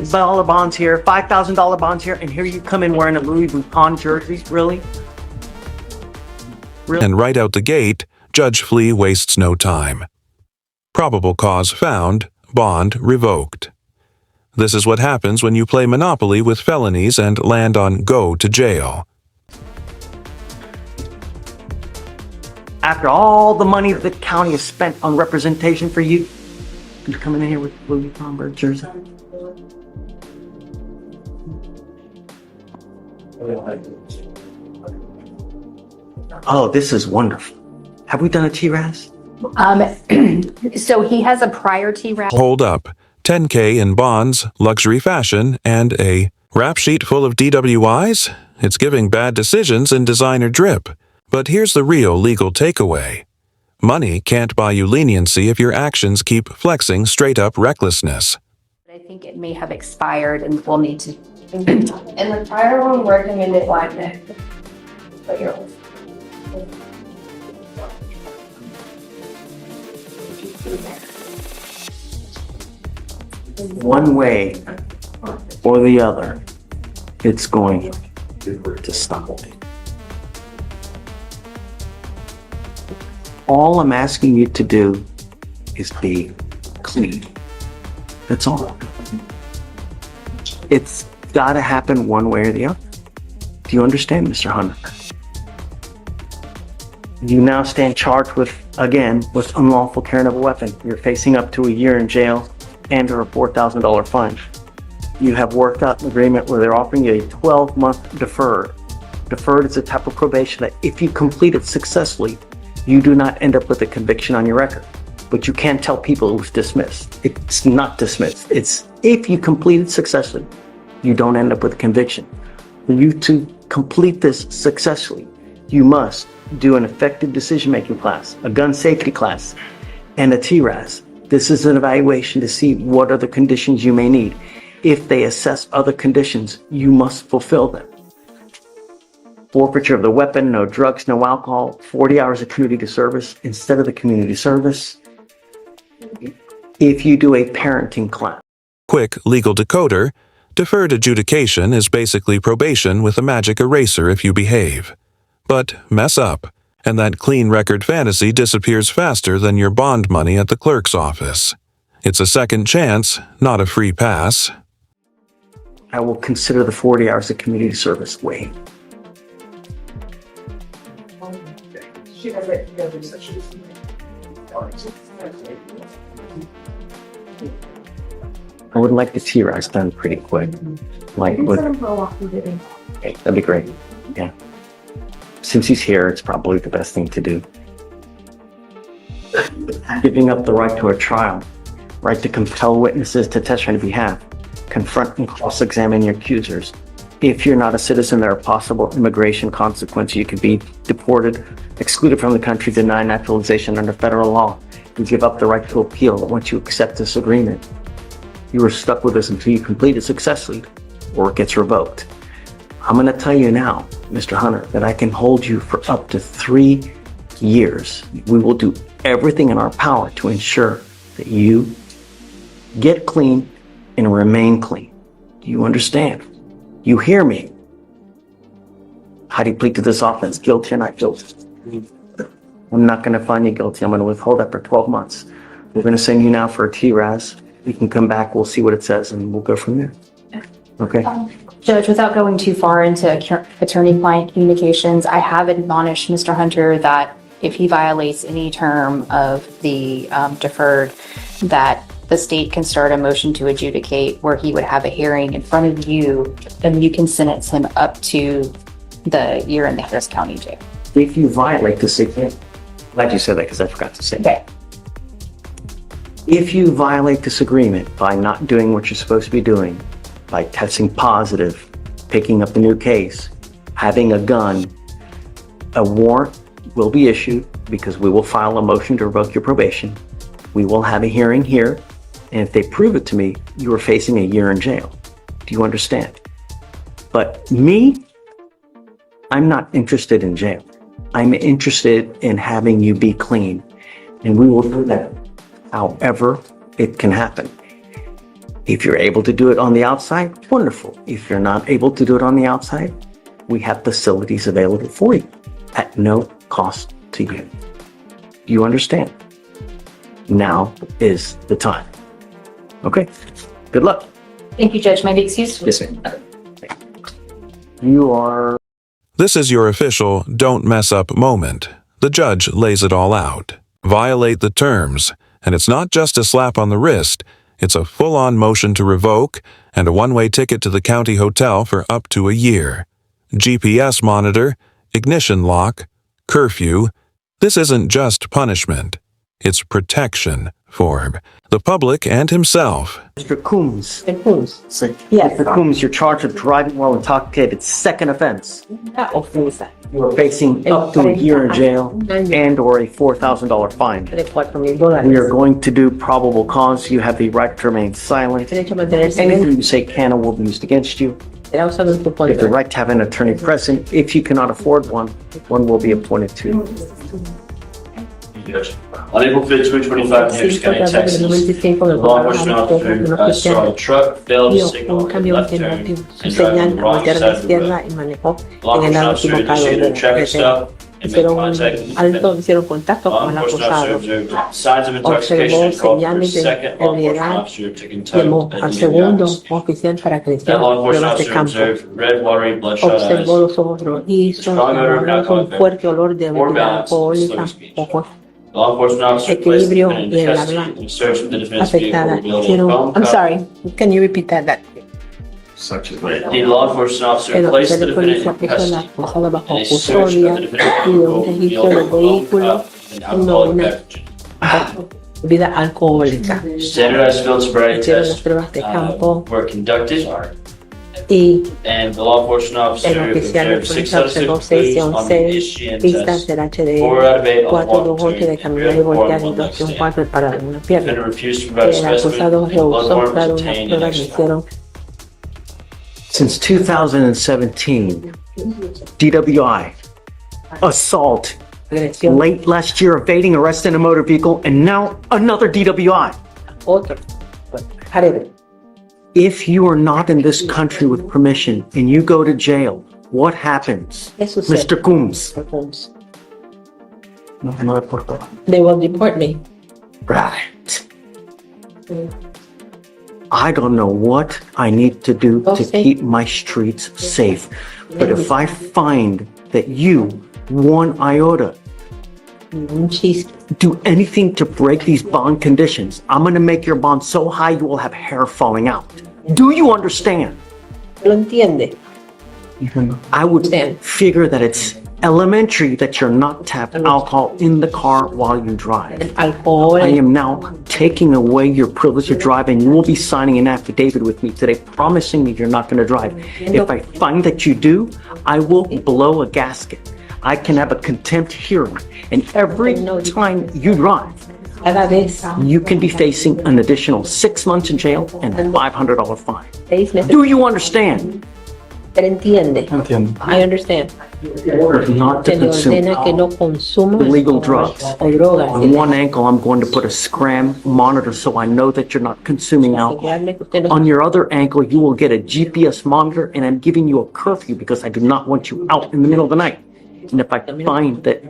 $1,000 bonds here, $5,000 bonds here, and here you come in wearing a Louis Vuitton jersey? Really? Really? And right out the gate, Judge Flea wastes no time. Probable cause found, bond revoked. This is what happens when you play Monopoly with felonies and land on go to jail. After all the money the county has spent on representation for you, you're coming in here with Louis Vuitton jersey? Oh, this is wonderful. Have we done a TRAS? So he has a prior TRAS. Hold up. $10K in bonds, luxury fashion, and a rap sheet full of DWIs? It's giving bad decisions and designer drip. But here's the real legal takeaway. Money can't buy you leniency if your actions keep flexing straight-up recklessness. I think it may have expired and we'll need to... And the prior one recommended like that. But you're... One way or the other, it's going to stop. All I'm asking you to do is be clean. That's all. It's got to happen one way or the other. Do you understand, Mr. Hunter? You now stand charged with, again, with unlawful carrying of a weapon. You're facing up to a year in jail and or a $4,000 fine. You have worked out an agreement where they're offering you a 12-month deferred. Deferred is a type of probation that if you complete it successfully, you do not end up with a conviction on your record. But you can't tell people it was dismissed. It's not dismissed. It's if you complete it successfully, you don't end up with a conviction. For you to complete this successfully, you must do an effective decision-making class, a gun safety class, and a TRAS. This is an evaluation to see what other conditions you may need. If they assess other conditions, you must fulfill them. Forfeiture of the weapon, no drugs, no alcohol, 40 hours of community service instead of the community service. If you do a parenting class. Quick legal decoder, deferred adjudication is basically probation with a magic eraser if you behave. But mess up, and that clean record fantasy disappears faster than your bond money at the clerk's office. It's a second chance, not a free pass. I will consider the 40 hours of community service waived. I would like the TRAS done pretty quick. Like, okay, that'd be great. Yeah. Since he's here, it's probably the best thing to do. Giving up the right to a trial, right to compel witnesses to testify on your behalf, confront and cross-examine your accusers. If you're not a citizen, there are possible immigration consequences. You could be deported, excluded from the country, denied naturalization under federal law. You give up the right to appeal once you accept this agreement. You are stuck with this until you complete it successfully or it gets revoked. I'm going to tell you now, Mr. Hunter, that I can hold you for up to 3 years. We will do everything in our power to ensure that you get clean and remain clean. Do you understand? You hear me? How do you plead to this offense? Guilty or not guilty? I'm not going to find you guilty. I'm going to withhold that for 12 months. We're going to send you now for a TRAS. You can come back. We'll see what it says and we'll go from there. Okay? Judge, without going too far into attorney-client communications, I have admonished Mr. Hunter that if he violates any term of the deferred, that the state can start a motion to adjudicate where he would have a hearing in front of you, and you can sentence him up to the year in the Harris County Jail. If you violate this agreement, glad you said that because I forgot to say Okay. If you violate this agreement by not doing what you're supposed to be doing, by testing positive, picking up a new case, having a gun, a warrant will be issued because we will file a motion to revoke your probation. We will have a hearing here, and if they prove it to me, you are facing a year in jail. Do you understand? But me, I'm not interested in jail. I'm interested in having you be clean, and we will do that however it can happen. If you're able to do it on the outside, wonderful. If you're not able to do it on the outside, we have facilities available for you at no cost to you. You understand? Now is the time. Okay, good luck. Thank you, Judge. May I be excused? Yes, ma'am. You are... This is your official don't mess up moment. The judge lays it all out. Violate the terms, and it's not just a slap on the wrist, it's a full-on motion to revoke and a one-way ticket to the county hotel for up to a year. GPS monitor, ignition lock, curfew. This isn't just punishment. It's protection for the public and himself. Mr. Coombs. Coombs. Yes. Mr. Coombs, you're charged with driving while intoxicated. Second offense. Ofensa. You are facing up to a year in jail and or a $4,000 fine. De $4,000. We are going to do probable cause. You have the right to remain silent. Derecho a mantenerse Anything you say can or will be used against you. será usado en tu You have the contra. right to have an attorney present. If you cannot afford one, one will be appointed to you. On April 5th, 2025, in Harris County, Texas, the law enforcement officer saw a truck fail to Vio signal un at the camión left que turn no dio su and drive on señal the a wrong voltear a side la of the road. izquierda y manejó Law en el enforcement lado officer equivocado initiated a de traffic stop and made hicieron un contact with the alto, defendant. hicieron contacto Law con el enforcement officer acusado. observed signs of intoxication Observó and called for a señales de second law enforcement ebriedad, officer to conduct llamó a al DWI. segundo oficial para que le That hiciera law enforcement pruebas de officer campo. observed red, watery, bloodshot eyes, Observó los ojos rojizos, strong odor of alcohol, un fuerte olor de poor bebida balance, and alcohólica, slurred speech. ojos Law enforcement officer placed the equilibrio defendant y in el custody habla and searched the defendant's vehicle, afectada. revealing a Hicieron, phone I'm call. sorry, can you repeat that? The law enforcement officer El placed oficial the de defendant policía in puso a la custody acusada bajo and a search of custodia the defendant's y de vehicle un registro revealed del a phone vehículo cup and alcoholic beverages. bebida alcohólica. Standardized field sobriety Hicieron las tests pruebas de campo were conducted, y and the law enforcement el officer oficial de observed 6 policía out of 6 observó 6 clues de on the 11 HGN pistas test. del 4 out of 8 HDL, on 4 de walk golpe de caminar y voltear y 2 de un cuarto de parar en una The pierna. defendant refused to provide a El specimen, acusado and the blood rehusó warrant dar was una obtained and prueba que executed. hicieron. Since 2017, DWI, assault, Agresión, late last year evading arrest in a motor vehicle, and now another DWI. otro. Jarebe. If you are not in this country with permission and you go to jail, what happens? ¿Qué sucede? Mr. Coombs. Coombs. No, no deportó. They will deport me. Right. I don't know what I need to do to Okay. keep my streets safe. But if I find that you, one iota, Un chiste. do anything to break these bond conditions, I'm going to make your bond so high you will have hair falling out. Do you understand? ¿Lo entiende? I would Understand. figure that it's elementary that you're not to have alcohol in the car while you drive. Alcohol. I am now taking away your privilege to drive, and you will be signing an affidavit with me today promising me you're not going to drive. If I find that you do, I will blow a gasket. I can have a contempt hearing, and every time you drive, Cada vez you can be facing an additional 6 months in jail and a $500 fine. 6 meses. Do you understand? Pero entiende. I understand. Not to Se le consume ordena que no consuma illegal drugs. o drogas. On one ankle, I'm going to put a scram monitor so I know that you're not consuming alcohol. Asegurarme que usted no On your other ankle, you will get a GPS monitor, and I'm giving you a curfew because I do not want you out in the middle of the night. And if I find that,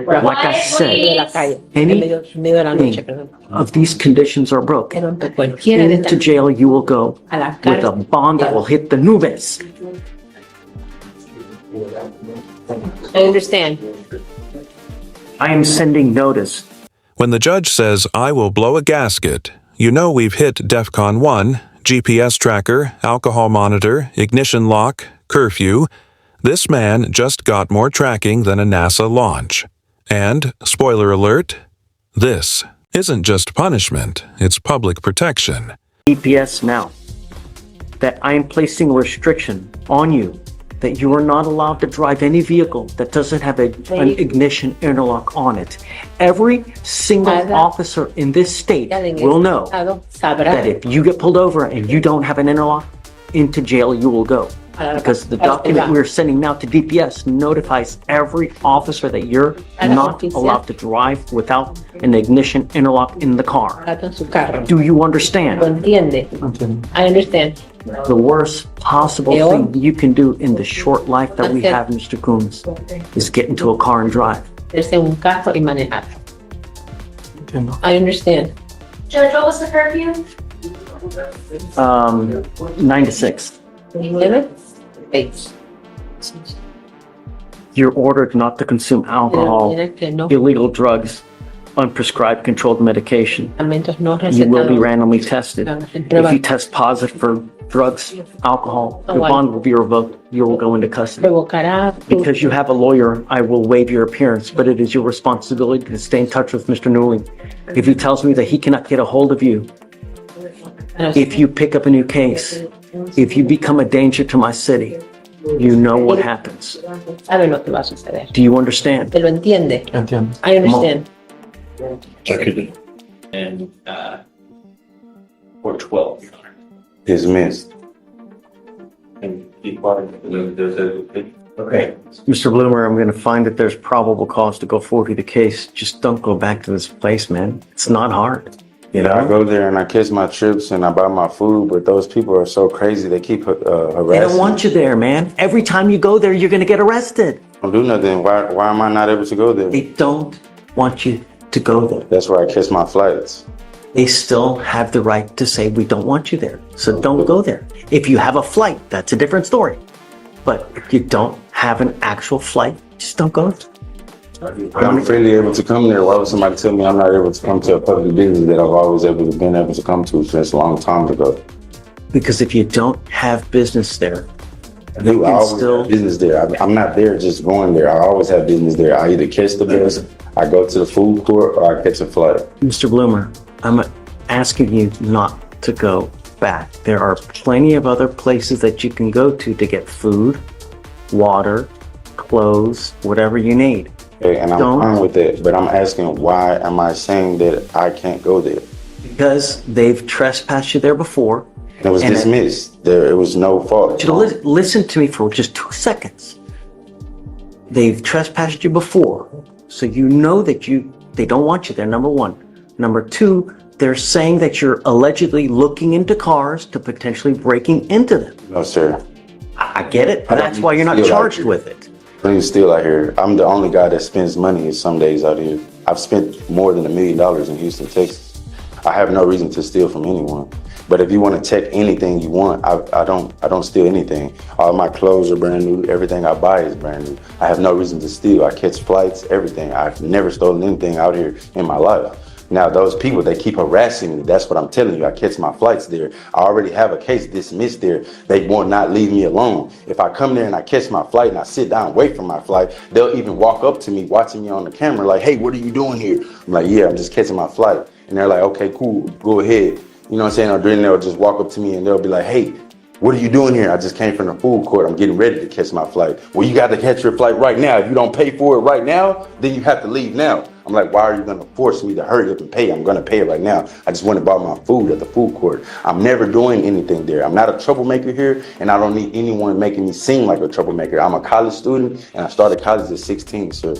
like I de said, la calle. Any En medio de la noche, perdón. of these conditions are broken, Pero cualquiera de into estas jail you will go a la with a cárcel. bond that will hit the nubes. I understand. I am sending notice. When the judge says, I will blow a gasket, you know we've hit DEFCON 1, GPS tracker, alcohol monitor, ignition lock, curfew. This man just got more tracking than a NASA launch. And, spoiler alert, this isn't just punishment, it's public protection. GPS now that I am placing a restriction on you that you are not allowed to drive any vehicle that doesn't have an ignition interlock on it. Every single Cada officer in this state en will know estado sabrá that if you get pulled over and you don't have an interlock, into jail you will go. Because the document we're sending now to DPS notifies every officer that you're not allowed to drive without an ignition interlock in the car. En su carro. Do you ¿Lo understand? entiende? I understand. The worst possible thing you can do in the short life that we have, Mr. Coombs, is get into a car and drive. Irse en un carro y manejar. I understand. Judge, what was the curfew? 9 to 6. 9, 6. You're ordered not to consume alcohol, Tiene que no illegal drugs, unprescribed controlled medication. alimentos no You will be recetados. randomly tested. If you test positive for drugs, alcohol, your bond will be revoked. You will go into custody. Revocará. Because you have a lawyer, I will waive your appearance, but it is your responsibility to stay in touch with Mr. Newling. If he tells me that he cannot get a hold of you, if you pick up a new case, if you become a danger to my city, you know what happens. Sabe lo que va a suceder. Do you understand? ¿Te lo entiende? Entiendo. I understand. And, or 12, Your Honor. Dismissed. And be part of the, Okay. Mr. Bloomer, I'm going to find that there's probable cause to go forward with the case. Just don't go back to this place, man. It's not hard. You I know? go there and I catch my trips and I buy my food, but those people are so crazy. They keep harassing. They don't want you there, man. Every time you go there, you're going to get arrested. Don't do nothing. Why am I not able to go there? They don't want you to go there. That's where I catch my flights. They still have the right to say, we don't want you there. So don't go there. If you have a flight, that's a different story. But if you don't have an actual flight, just don't go. I'm freely able to come there. Why would somebody tell me I'm not able to come to a public business that I've always been able to come to since a long time ago? Because if you don't have business there, I do. I always have business there. I'm not there just going there. I always have business there. I either catch the bus, I go to the food court, or I catch a flight. Mr. Bloomer, I'm asking you not to go back. There are plenty of other places that you can go to get food, water, clothes, whatever you need. Okay, and I'm fine with that, but I'm asking, why am I saying that I can't go there? Because they've trespassed you there before. It was dismissed. It was no fault. Listen to me for just 2 seconds. They've trespassed you before, so you know that they don't want you there, number one. Number two, they're saying that you're allegedly looking into cars to potentially breaking into them. No, sir. I get it, but that's why you're not charged with it. I don't steal out here. I'm the only guy that spends money some days out here. I've spent more than $1 million in Houston, Texas. I have no reason to steal from anyone. But if you want to check anything you want, I don't steal anything. All my clothes are brand new. Everything I buy is brand new. I have no reason to steal. I catch flights, everything. I've never stolen anything out here in my life. Now, those people, they keep harassing me. That's what I'm telling you. I catch my flights there. I already have a case dismissed there. They will not leave me alone. If I come there and I catch my flight and I sit down, wait for my flight, they'll even walk up to me, watching me on the camera, like, hey, what are you doing here? I'm like, yeah, I'm just catching my flight. And they're like, okay, cool, go ahead. You know what I'm saying? Or then they'll just walk up to me and they'll be like, hey, what are you doing here? I just came from the food court. I'm getting ready to catch my flight. Well, you got to catch your flight right now. If you don't pay for it right now, then you have to leave now. I'm like, why are you going to force me to hurry up and pay? I'm going to pay it right now. I just went and bought my food at the food court. I'm never doing anything there. I'm not a troublemaker here, and I don't need anyone making me seem like a troublemaker. I'm a college student, and I started college at 16, sir.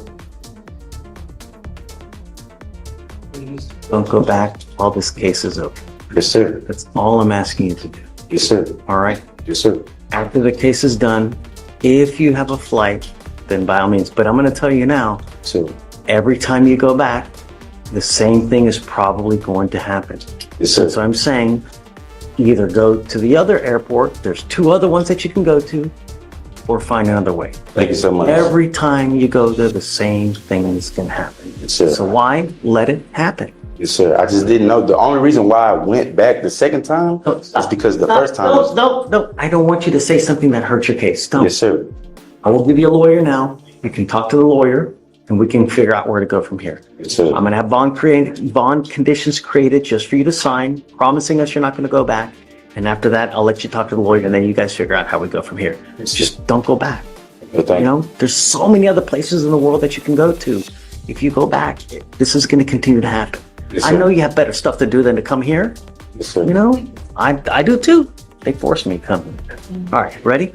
Please don't go back while this case is over. Yes, sir. That's all I'm asking you to do. Yes, sir. All right? Yes, sir. After the case is done, if you have a flight, then by all means. But I'm going to tell you now, So, every time you go back, the same thing is probably going to happen. yes, sir. So I'm saying either go to the other airport, there's 2 other ones that you can go to, or find another way. Thank you so much. Every time you go there, the same things can happen. Yes, sir. So why let it happen? Yes, sir. I just didn't know. The only reason why I went back the second time is because the first time. No. I don't want you to say something that hurts your case. Don't. Yes, sir. I will give you a lawyer now. You can talk to the lawyer, and we can figure out where to go from here. Yes, sir. I'm going to have bond conditions created just for you to sign, promising us you're not going to go back. And after that, I'll let you talk to the lawyer, and then you guys figure out how we go from here. It's just don't go back. But You know, there's so many other places in the world that you can go to. If you go back, this is going to continue to happen. Yes, I sir. know you have better stuff to do than to come here. Yes, sir. You know, I do too. They forced me to come. All right, ready?